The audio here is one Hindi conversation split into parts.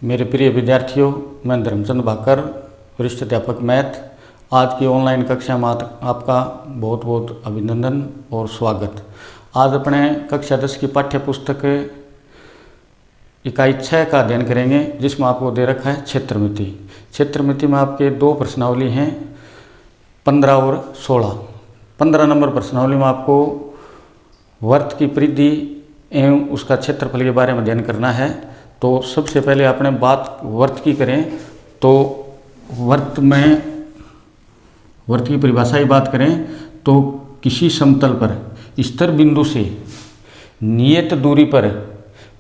मेरे प्रिय विद्यार्थियों, मैं धर्मचंद भाकर, वरिष्ठ अध्यापक मैथ। आज की ऑनलाइन कक्षा में आपका बहुत बहुत अभिनंदन और स्वागत। आज अपने कक्षा 10 की पाठ्य पुस्तक इकाई 6 का अध्ययन करेंगे, जिसमें आपको दे रखा है क्षेत्रमिति। क्षेत्रमिति में आपके दो प्रश्नावली हैं, 15 और 16। 15 नंबर प्रश्नावली में आपको वर्त की परिधि एवं उसका क्षेत्रफल के बारे में अध्ययन करना है। तो सबसे पहले अपने बात वर्त की करें तो वर्त की परिभाषा की बात करें तो किसी समतल पर स्तर बिंदु से नियत दूरी पर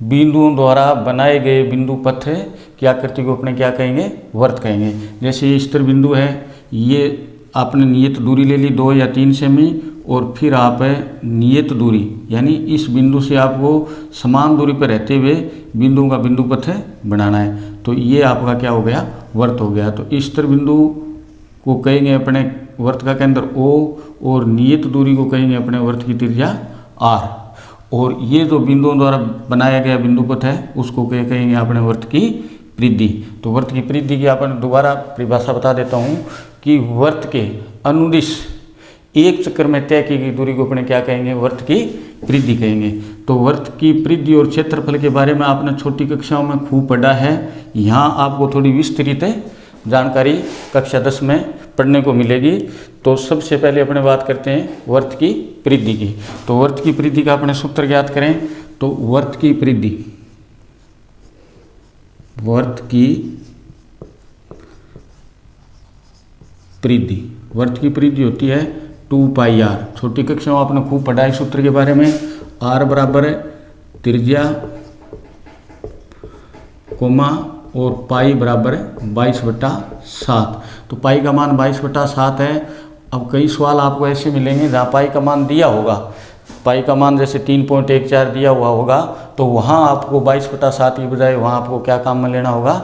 बिंदुओं द्वारा बनाए गए बिंदु पथ की आकृति को अपने क्या कहेंगे? वर्त कहेंगे। जैसे ये स्तर बिंदु है, ये आपने नियत दूरी ले ली 2 या 3 सेमी, और फिर आप नियत दूरी यानी इस बिंदु से आपको समान दूरी पर रहते हुए बिंदुओं का बिंदु पथ बनाना है। तो ये आपका क्या हो गया? वर्त हो गया। तो इस स्तर बिंदु को कहेंगे अपने वर्त का केंद्र O, और नियत दूरी को कहेंगे अपने वर्त की त्रिज्या R, और ये जो बिंदुओं द्वारा बनाया गया बिंदु पथ है उसको कहेंगे अपने वर्त की परिधि। तो वर्त की परिधि की अपन दोबारा परिभाषा बता देता हूँ कि वर्त के अनुदिश एक चक्कर में तय की गई दूरी को अपने क्या कहेंगे? वर्त की परिधि कहेंगे। तो वर्त की परिधि और क्षेत्रफल के बारे में आपने छोटी कक्षाओं में खूब पढ़ा है। यहाँ आपको थोड़ी विस्तृत जानकारी कक्षा 10 में पढ़ने को मिलेगी। तो सबसे पहले अपने बात करते हैं वर्त की परिधि की। तो वर्त की परिधि का अपने सूत्र ज्ञात करें तो वर्त की परिधि होती है 2πr। छोटी कक्षा में आपने खूब पढ़ा है सूत्र के बारे में। r बराबर त्रिज्या कोमा और पाई बराबर 22/7। तो पाई का मान 22/7 है। अब कई सवाल आपको ऐसे मिलेंगे जहाँ पाई का मान दिया होगा, पाई का मान जैसे 3.14 दिया हुआ होगा, तो वहाँ आपको 22/7 की बजाय वहाँ आपको क्या काम में लेना होगा?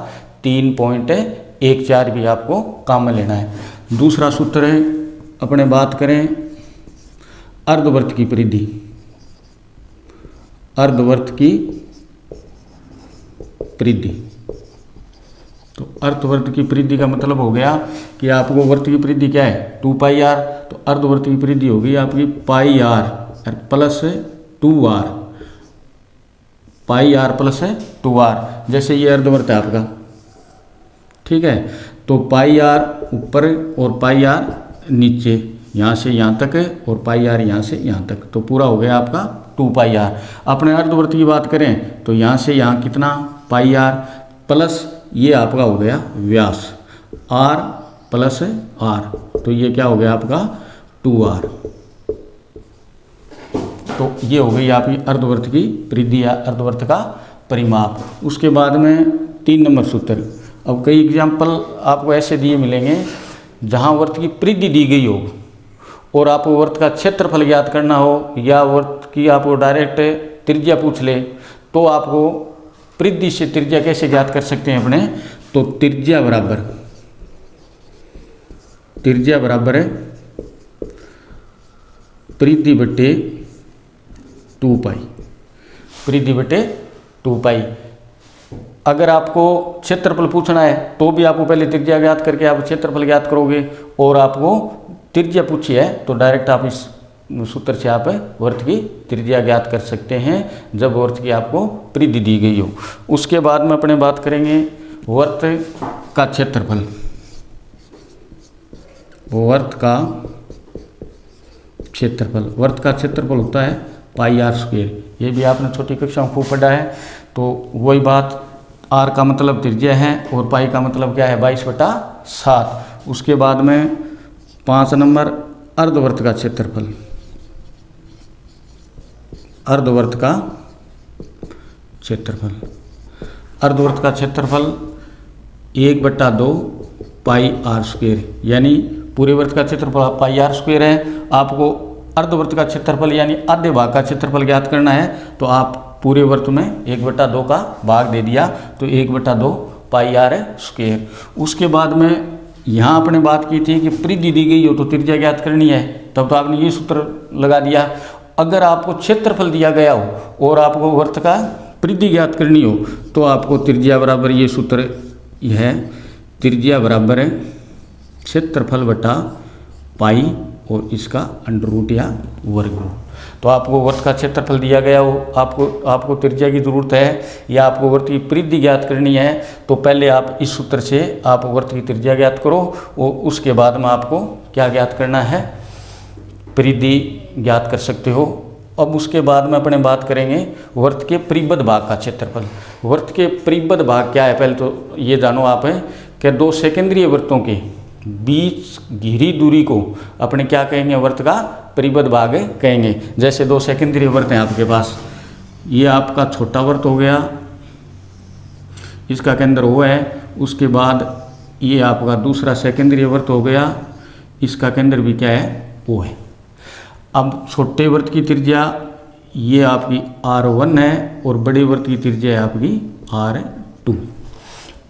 3.14 भी आपको काम में लेना है। दूसरा सूत्र है, अपने बात करें अर्धवर्त की परिधि। तो अर्धवर्त की परिधि का मतलब हो गया कि आपको वर्त की परिधि क्या है? 2πr। तो अर्धवर्त की परिधि होगी आपकी πr plus 2r, πr plus 2r। जैसे ये अर्धवर्त है आपका, ठीक है। तो πr ऊपर और πr नीचे, यहाँ से यहाँ तक, और πr यहाँ से यहाँ तक। तो पूरा हो गया आपका 2πr। अपने अर्धवर्त की बात करें तो यहाँ से यहाँ कितना? πr प्लस ये आपका हो गया व्यास r प्लस r। तो ये क्या हो गया आपका? 2r। तो ये हो गई आपकी अर्धवर्त की परिधि या अर्धवर्त का परिमाप। उसके बाद में 3 नंबर सूत्र। अब कई एग्जाम्पल आपको ऐसे दिए मिलेंगे जहाँ वर्त की परिधि दी गई हो और आपको वर्त का क्षेत्रफल ज्ञात करना हो, या वर्त की आपको डायरेक्ट त्रिज्या पूछ ले, तो आपको परिधि से त्रिज्या कैसे ज्ञात कर सकते हैं अपने? तो त्रिज्या बराबर है परिधि बटे 2π। अगर आपको क्षेत्रफल पूछना है तो भी आपको पहले त्रिज्या ज्ञात करके आप क्षेत्रफल ज्ञात करोगे, और आपको त्रिज्या पूछी है तो डायरेक्ट आप इस सूत्र से आप वर्त की त्रिज्या ज्ञात कर सकते हैं जब वर्त की आपको परिधि दी गई हो। उसके बाद में अपने बात करेंगे वर्त का क्षेत्रफल। वर्त का क्षेत्रफल होता है πr²। ये भी आपने छोटी कक्षा में खूब पढ़ा है। तो वही बात, r का मतलब त्रिज्या है और पाई का मतलब क्या है? 22/7। उसके बाद में 5 नंबर अर्धवर्त का क्षेत्रफल। अर्धवर्त का क्षेत्रफल 1/2 πr², यानी पूरे वर्त का क्षेत्रफल πr² है। आपको अर्धवर्त का क्षेत्रफल यानी आधे भाग का क्षेत्रफल ज्ञात करना है, तो आप पूरे वर्त में 1/2 का भाग दे दिया, तो 1/2 πr²। उसके बाद में यहाँ आपने बात की थी कि परिधि दी गई हो तो त्रिज्या ज्ञात करनी है, तब तो आपने ये सूत्र लगा दिया। अगर आपको क्षेत्रफल दिया गया हो और आपको वर्त का परिधि ज्ञात करनी हो तो आपको त्रिज्या बराबर ये सूत्र यह है, त्रिज्या बराबर है क्षेत्रफल बटा पाई और इसका अंडर रूट या वर्गमूल। तो आपको वर्त का क्षेत्रफल दिया गया हो, आपको त्रिज्या की जरूरत है या आपको वर्त की परिधि ज्ञात करनी है, तो पहले आप इस सूत्र से आप वर्त की त्रिज्या ज्ञात करो और उसके बाद में आपको क्या ज्ञात करना है, परिधि ज्ञात कर सकते हो। अब उसके बाद में अपने बात करेंगे वर्त के परिबद्ध भाग का क्षेत्रफल। वर्त के परिबद्ध भाग क्या है, पहले तो ये जानो आप है कि दो सेकेंद्रीय वृत्तों के बीच घिरी दूरी को अपने क्या कहेंगे, वर्त का परिबद्ध भाग कहेंगे। जैसे दो सेकेंद्रीय वृत्त हैं आपके पास, ये आपका छोटा वृत्त हो गया, इसका केंद्र O है, उसके बाद ये आपका दूसरा सेकेंद्रीय वृत्त हो गया, इसका केंद्र भी क्या है, O है। अब छोटे वृत्त की त्रिज्या ये आपकी R1 है और बड़े वृत्त की त्रिज्या है आपकी R2।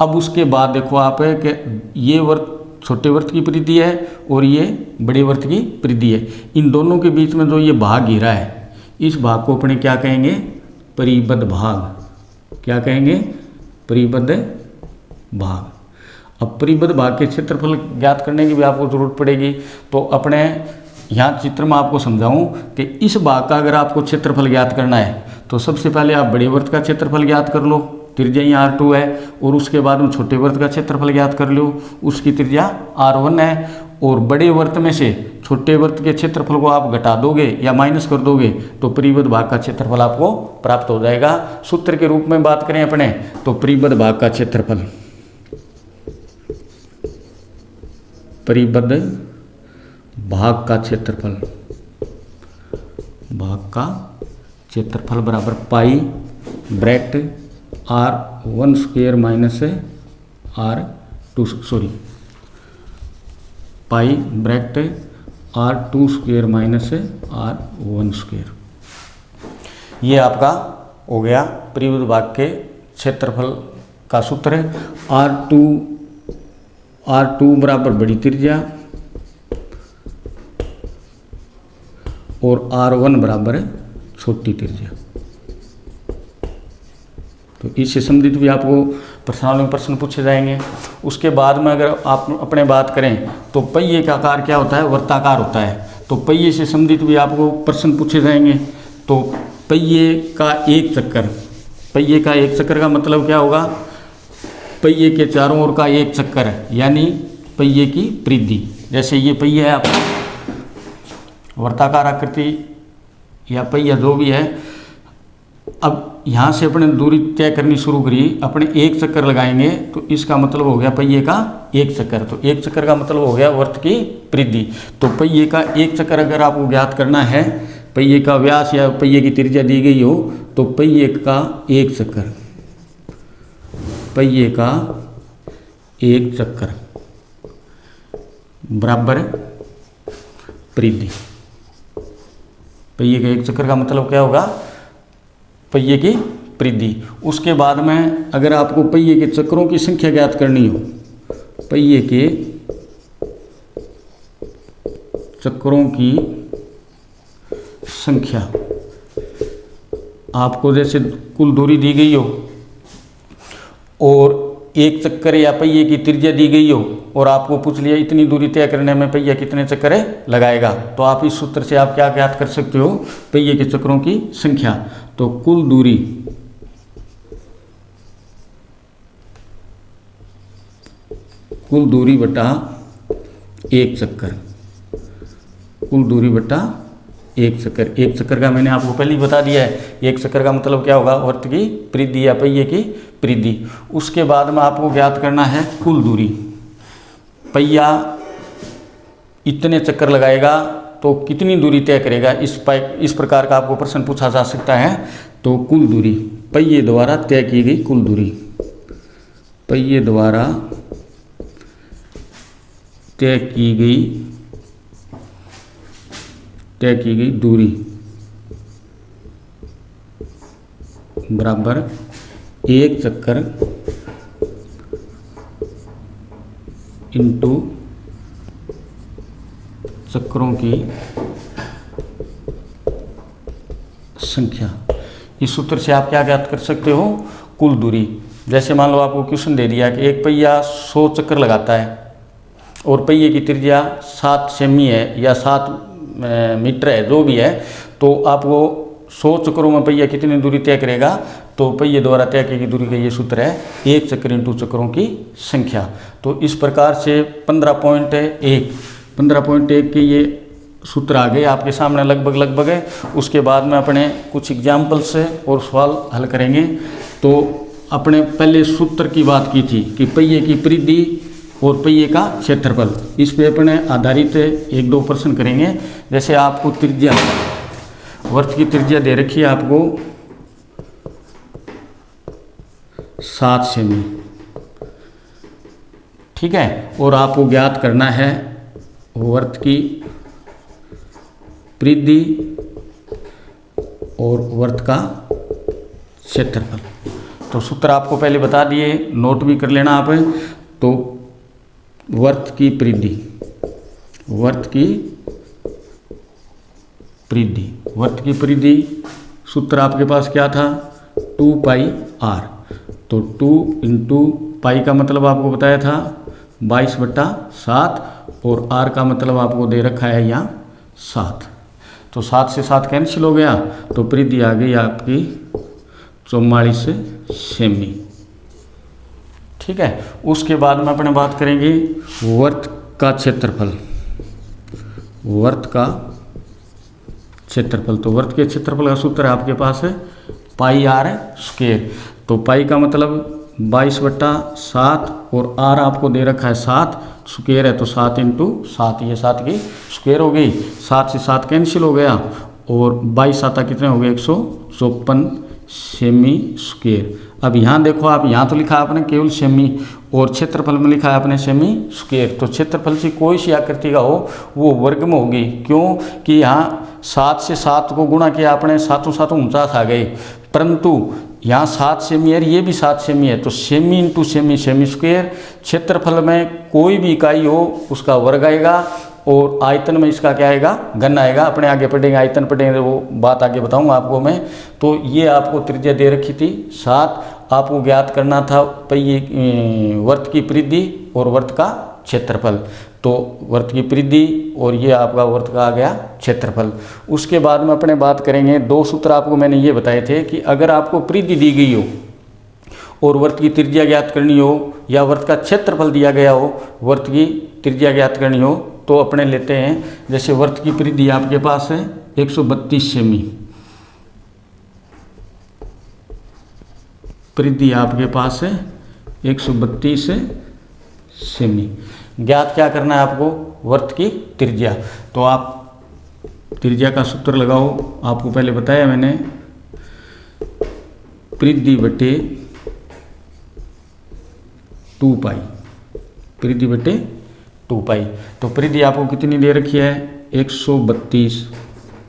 अब उसके बाद देखो आप है कि ये वृत्त छोटे वृत्त की परिधि है और ये बड़े वृत्त की परिधि है। इन दोनों के बीच में जो ये भाग घिरा है, इस भाग को अपने क्या कहेंगे, परिबद्ध भाग। क्या कहेंगे, परिबद्ध भाग। अब परिबद्ध भाग के क्षेत्रफल ज्ञात करने की भी आपको जरूरत पड़ेगी। तो अपने यहाँ चित्र में आपको समझाऊं कि इस भाग का अगर आपको क्षेत्रफल ज्ञात करना है तो सबसे पहले आप बड़े वृत्त का क्षेत्रफल ज्ञात कर लो, त्रिज्या यहाँ R2 है, और उसके बाद में छोटे वृत्त का क्षेत्रफल ज्ञात कर लो, उसकी त्रिज्या R1 है। और बड़े वृत्त में से छोटे वृत्त के क्षेत्रफल को आप घटा दोगे या माइनस कर दोगे तो परिबद्ध भाग का क्षेत्रफल आपको प्राप्त हो जाएगा। सूत्र के रूप में बात करें अपने तो परिबद्ध भाग का क्षेत्रफल, परिबद्ध भाग का क्षेत्रफल, भाग का क्षेत्रफल बराबर pi bracket R1 square minus R2 sorry pi bracket R2 square minus R1 square. ये आपका हो गया परिबद्ध भाग के क्षेत्रफल का सूत्र है। R2 बराबर बड़ी त्रिज्या और R1 बराबर है छोटी त्रिज्या। तो इससे संबंधित भी आपको प्रश्नावली में प्रश्न पूछे जाएंगे। उसके बाद में अगर आप अपने बात करें तो पहिए का आकार क्या होता है, वर्ताकार होता है। तो पहिए से संबंधित भी आपको प्रश्न पूछे जाएंगे। तो पहिए का एक चक्कर, पहिए का एक चक्कर का मतलब क्या होगा, पहिए के चारों ओर का एक चक्कर है, यानी पहिए की परिधि। जैसे ये पहिया है आपका वर्ताकार आकृति या पहिया जो भी है, अब यहाँ से अपने दूरी तय करनी शुरू करी, अपने एक चक्कर लगाएंगे तो इसका मतलब हो गया पहिए का एक चक्कर। तो एक चक्कर का मतलब हो गया वर्त की परिधि। तो पहिए का एक चक्कर अगर आपको ज्ञात करना है, पहिए का व्यास या पहिए की त्रिज्या दी गई हो, तो पहिए का एक चक्कर, पहिए का एक चक्कर बराबर परिधि। पहिए का एक चक्कर का मतलब क्या होगा, पहिए की परिधि। उसके बाद में अगर आपको पहिए के चक्रों की संख्या ज्ञात करनी हो, पहिए के चक्रों की संख्या, आपको जैसे कुल दूरी दी गई हो और एक चक्कर या पहिए की त्रिज्या दी गई हो और आपको पूछ लिया इतनी दूरी तय करने में पहिया कितने चक्कर लगाएगा, तो आप इस सूत्र से आप क्या ज्ञात कर सकते हो, पहिए के चक्रों की संख्या। तो कुल दूरी बटा एक चक्कर, कुल दूरी बटा एक चक्कर। एक चक्कर का मैंने आपको पहले ही बता दिया है, एक चक्कर का मतलब क्या होगा, वर्त की परिधि या पहिए की परिधि। उसके बाद में आपको ज्ञात करना है कुल दूरी। पहिया इतने चक्कर लगाएगा तो कितनी दूरी तय करेगा, इस प्रकार का आपको प्रश्न पूछा जा सकता है। तो कुल दूरी, पहिए द्वारा तय की गई कुल दूरी, पहिए द्वारा तय की गई दूरी बराबर एक चक्कर इंटू चक्रों की संख्या। इस सूत्र से आप क्या ज्ञात कर सकते हो, कुल दूरी। जैसे मान लो आपको क्वेश्चन दे दिया कि एक पहिया 100 चक्कर लगाता है और पहिए की त्रिज्या 7 सेमी है या 7 मीटर है, जो भी है, तो आपको 100 चक्करों में पहिया कितनी दूरी तय करेगा, तो पहिए द्वारा तय की दूरी का ये सूत्र है 1 चक्कर इंटू चक्करों की संख्या। तो इस प्रकार से 15.1 के ये सूत्र आ गए आपके सामने लगभग है। उसके बाद में अपने कुछ एग्जाम्पल से और सवाल हल करेंगे। तो अपने पहले सूत्र की बात की थी कि पहिए की परिधि और पहिए का क्षेत्रफल, इस पे अपने आधारित 1-2 प्रश्न करेंगे। जैसे आपको त्रिज्या, वर्त की त्रिज्या दे रखी है आपको 7 सेमी, ठीक है, और आपको ज्ञात करना है वर्त की परिधि और वर्त का क्षेत्रफल। तो सूत्र आपको पहले बता दिए, नोट भी कर लेना आप। तो वर्त की परिधि, वर्त की परिधि सूत्र आपके पास क्या था, 2πr। तो 2 इंटू पाई का मतलब आपको बताया था 22/7 और r का मतलब आपको दे रखा है यहाँ 7। तो 7 से 7 कैंसिल हो गया, तो परिधि आ गई आपकी 44 सेमी, ठीक है। उसके बाद में अपने बात करेंगे वर्त का क्षेत्रफल, वर्त का क्षेत्रफल। तो वर्त के क्षेत्रफल का सूत्र आपके पास है πr²। तो पाई का मतलब 22/7 और r आपको दे रखा है 7, स्क्वायर है तो 7 इंटू 7, ये 7 की स्क्वायर हो गई, 7 से 7 कैंसिल हो गया और 22 आता कितने हो गए 154 सेमी स्क्वायर। अब यहाँ देखो, आप यहाँ तो लिखा आपने केवल सेमी और क्षेत्रफल में लिखा है आपने सेमी स्क्वायर। तो क्षेत्रफल से कोई सी आकृति का हो वो वर्ग में होगी, क्यों कि यहाँ 7 से 7 को गुणा किया आपने, 7 7 49 आ गए, परंतु यहाँ 7 सेमी है, ये भी 7 सेमी है, तो semi into semi, semi square. क्षेत्रफल में कोई भी इकाई हो उसका वर्ग आएगा और आयतन में इसका क्या आएगा, घन आएगा। अपने आगे पढ़ेंगे, आयतन पढ़ेंगे, वो बात आगे बताऊंगा आपको मैं। तो ये आपको त्रिज्या दे रखी थी 7, आपको ज्ञात करना था पहिए वर्त की परिधि और वर्त का क्षेत्रफल। तो वर्त की परिधि और ये आपका वर्त का आ गया क्षेत्रफल। उसके बाद में अपने बात करेंगे 2 सूत्र आपको मैंने ये बताए थे कि अगर आपको परिधि दी गई हो और वर्त की त्रिज्या ज्ञात करनी हो या वर्त का क्षेत्रफल दिया गया हो, वर्त की त्रिज्या ज्ञात करनी हो, तो अपने लेते हैं। जैसे वर्त की परिधि आपके पास है 132 सेमी, परिधि आपके पास है 132 सेमी। ज्ञात क्या करना है आपको, वर्त की त्रिज्या। तो आप त्रिज्या का सूत्र लगाओ, आपको पहले बताया मैंने, परिधि बटे 2π, परिधि बटे 2π। तो परिधि आपको कितनी दे रखी है 132,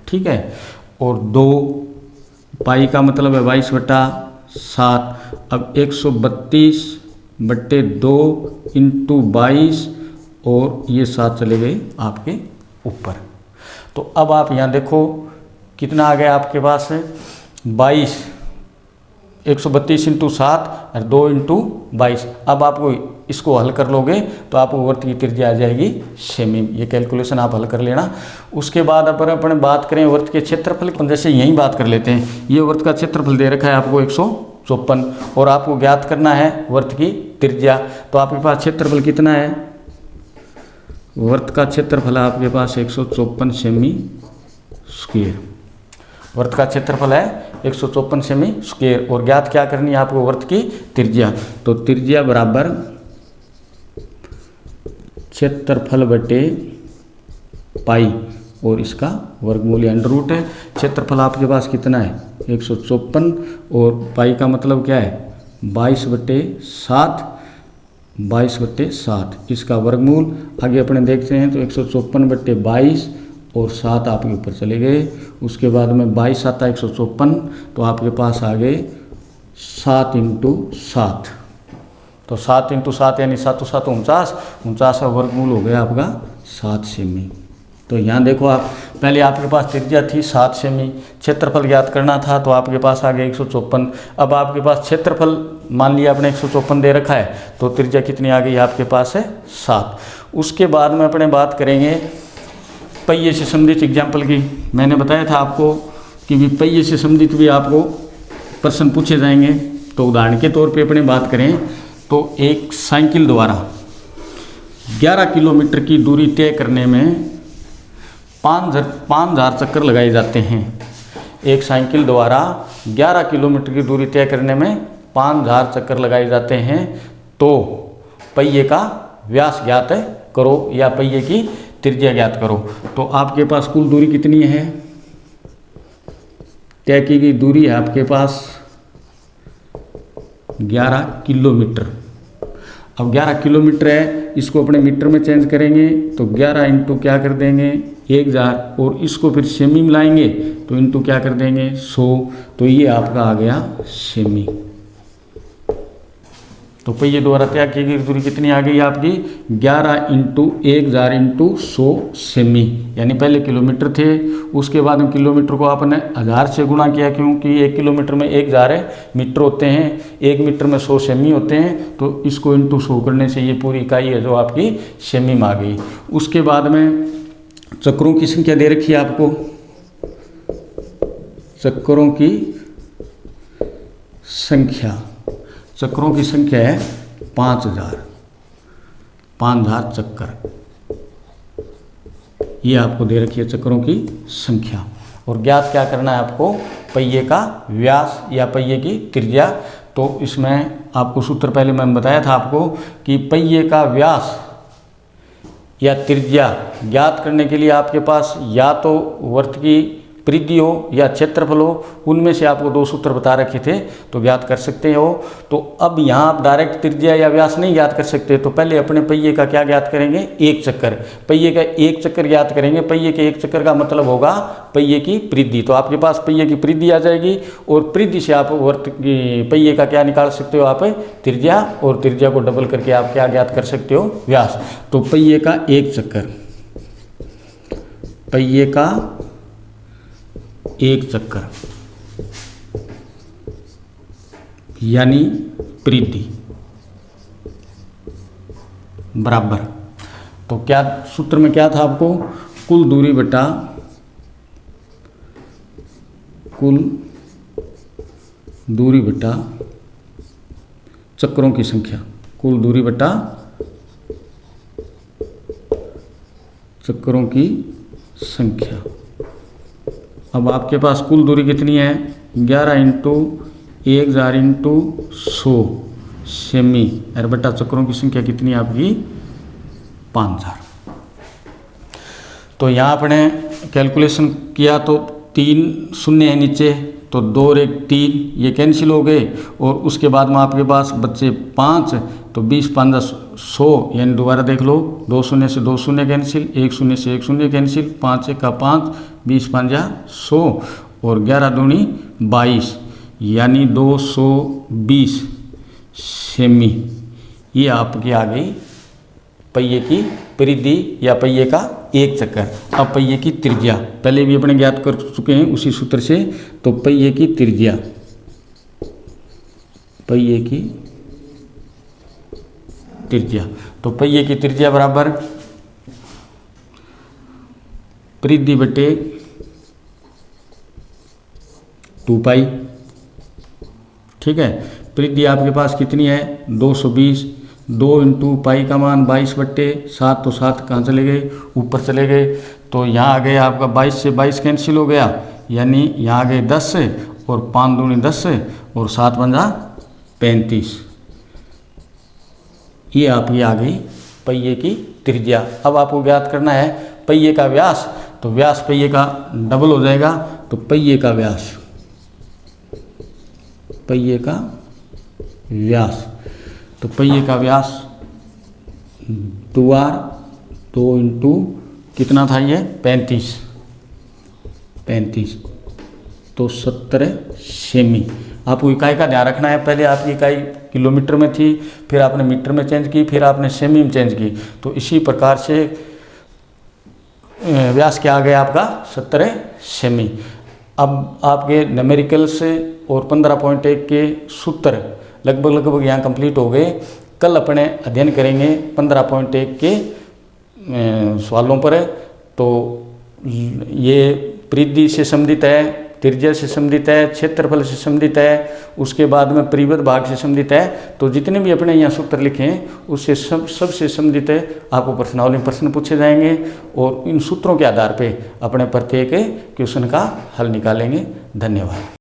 ठीक है, और 2 पाई का मतलब है 22/7। अब 132/2 इंटू 22 और ये 7 चले गए आपके ऊपर। तो अब आप यहाँ देखो कितना आ गया आपके पास है 22, 132 इंटू 7 और 2 इंटू 22। अब आपको इसको हल कर लोगे तो आपको वर्त की त्रिज्या आ जाएगी सेमी। ये कैलकुलेशन आप हल कर लेना। उसके बाद अपन बात करें वर्त के क्षेत्रफल, जैसे यहीं बात कर लेते हैं। ये वर्त का क्षेत्रफल दे रखा है आपको 154 और आपको ज्ञात करना है वर्त की त्रिज्या। तो आपके पास क्षेत्रफल कितना है, वर्त का क्षेत्रफल आपके पास 154 सेमी स्क्वायर। वर्त का क्षेत्रफल है 154 सेमी स्क्वायर और ज्ञात क्या करनी है आपको, वर्त की त्रिज्या। तो त्रिज्या बराबर क्षेत्रफल बटे पाई और इसका वर्गमूल अंडर रूट है। क्षेत्रफल आपके पास कितना है 154 और पाई का मतलब क्या है 22/7, 22/7 इसका वर्गमूल। आगे अपने देखते हैं तो 154/22 और 7 आपके ऊपर चले गए। उसके बाद में 22 आता 154, तो आपके पास आ गए 7 इंटू 7। तो 7 इंटू 7 यानी 7 7 49 का वर्गमूल हो गया आपका 7 सेमी। तो यहाँ देखो आप, पहले आपके पास त्रिज्या थी 7 सेमी, क्षेत्रफल ज्ञात करना था तो आपके पास आ गया 154। अब आपके पास क्षेत्रफल मान लिया आपने 154 दे रखा है, तो त्रिज्या कितनी आ गई आपके पास है 7। उसके बाद में अपने बात करेंगे पहिए से संबंधित एग्जाम्पल की। मैंने बताया था आपको कि भी पहिए से संबंधित भी आपको प्रश्न पूछे जाएंगे। तो उदाहरण के तौर पे अपने बात करें तो एक साइकिल द्वारा 11 किलोमीटर की दूरी तय करने में 5000 चक्कर लगाए जाते हैं। एक साइकिल द्वारा 11 किलोमीटर की दूरी तय करने में 5000 चक्कर लगाए जाते हैं। तो पहिए का व्यास ज्ञात करो या पहिए की त्रिज्या ज्ञात करो। तो आपके पास कुल दूरी कितनी है? तय की गई दूरी है आपके पास 11 किलोमीटर। अब 11 किलोमीटर है, इसको अपने मीटर में चेंज करेंगे तो 11 इंटू क्या कर देंगे 1000, और इसको फिर सेमी में लाएंगे तो इंटू क्या कर देंगे 100। तो ये आपका आ गया सेमी। तो पहिए द्वारा तय की गई दूरी कितनी आ गई आपकी 11 इंटू 1000 इंटू 100 सेमी, यानी पहले किलोमीटर थे, उसके बाद में किलोमीटर को आपने 1000 से गुणा किया, क्योंकि 1 किलोमीटर में 1000 मीटर होते हैं, 1 मीटर में 100 सेमी होते हैं। तो इसको इंटू 100 करने से ये पूरी इकाई है जो आपकी सेमी में आ गई। उसके बाद में चक्रों की संख्या दे रखी है आपको, चक्रों की संख्या है 5000 चक्कर, ये आपको दे रखी है चक्रों की संख्या। और ज्ञात क्या करना है आपको पहिए का व्यास या पहिए की त्रिज्या। तो इसमें आपको सूत्र पहले मैंने बताया था आपको कि पहिए का व्यास या त्रिज्या ज्ञात करने के लिए आपके पास या तो वृत्त की परिधि हो या क्षेत्रफल हो, उनमें से आपको 2 सूत्र बता रखे थे तो ज्ञात कर सकते हो। तो अब यहाँ आप डायरेक्ट त्रिज्या या व्यास नहीं ज्ञात कर सकते, तो पहले अपने पहिए का क्या ज्ञात करेंगे 1 चक्कर। पहिए का 1 चक्कर ज्ञात करेंगे। पहिए के 1 चक्कर का मतलब होगा पहिए की परिधि। तो आपके पास पहिए की परिधि आ जाएगी और परिधि से आप वृत्त की पहिए का क्या निकाल सकते हो आप त्रिज्या, और त्रिज्या को डबल करके आप क्या ज्ञात कर सकते हो व्यास। तो पहिए का 1 चक्कर, पहिए का 1 चक्कर यानी परिधि बराबर। तो क्या सूत्र में क्या था आपको कुल दूरी बटा चक्रों की संख्या, कुल दूरी बटा चक्रों की संख्या। अब आपके पास कुल दूरी कितनी है 11 इंटू 1000 इंटू 100 सेमी, और बटा चक्रों की संख्या कितनी है आपकी 5000। तो यहाँ आपने कैलकुलेशन किया तो 3 शून्य है नीचे, तो 2 और 1 3, ये कैंसिल हो गए। और उसके बाद में आपके पास बच्चे 5, तो 20 5 100, यानी दोबारा देख लो 2 शून्य से 2 शून्य कैंसिल, 1 शून्य से 1 शून्य कैंसिल, 5 1 का 5, 20 5 100 और 11 दूनी 22, यानी 220 सेमी। ये आपकी आ गई पहिए की परिधि या पहिए का 1 चक्कर। अब पहिए की त्रिज्या पहले भी अपने ज्ञात कर चुके हैं उसी सूत्र से। तो पहिए की त्रिज्या, पहिए की त्रिज्या, तो पहिए की त्रिज्या बराबर परिधि बटे 2 पाई। ठीक है, परिधि आपके पास कितनी है 220, 2 इंटू पाई का मान 22 बट्टे 7, तो 7 कहाँ चले गए ऊपर चले गए। तो यहाँ आ गए आपका 22 से 22 कैंसिल हो गया, यानी यहाँ आ गए 10 से, और 5 दूनी 10 से, और 7 पंजा 35। ये आपकी आ गई पहिए की त्रिज्या। अब आपको ज्ञात करना है पहिए का व्यास। तो व्यास पहिए का डबल हो जाएगा, तो पहिए का व्यास, पहिए का व्यास, तो पहिए का व्यास 2 इंटू कितना था ये 35, तो 70 सेमी। आपको इकाई का ध्यान रखना है, पहले आपकी इकाई किलोमीटर में थी, फिर आपने मीटर में चेंज की, फिर आपने सेमी में चेंज की। तो इसी प्रकार से व्यास क्या आ गया आपका 70 सेमी। अब आपके न्यूमेरिकल्स और 15.1 के सूत्र लगभग यहाँ कंप्लीट हो गए। कल अपने अध्ययन करेंगे 15.1 के सवालों पर। तो ये परिधि से संबंधित है, त्रिज्या से संबंधित है, क्षेत्रफल से संबंधित है, उसके बाद में परिवृत्त भाग से संबंधित है। तो जितने भी अपने यहाँ सूत्र लिखे हैं उससे सबसे संबंधित है आपको प्रश्नावली में प्रश्न पूछे जाएंगे और इन सूत्रों के आधार पे अपने प्रत्येक क्वेश्चन का हल निकालेंगे। धन्यवाद।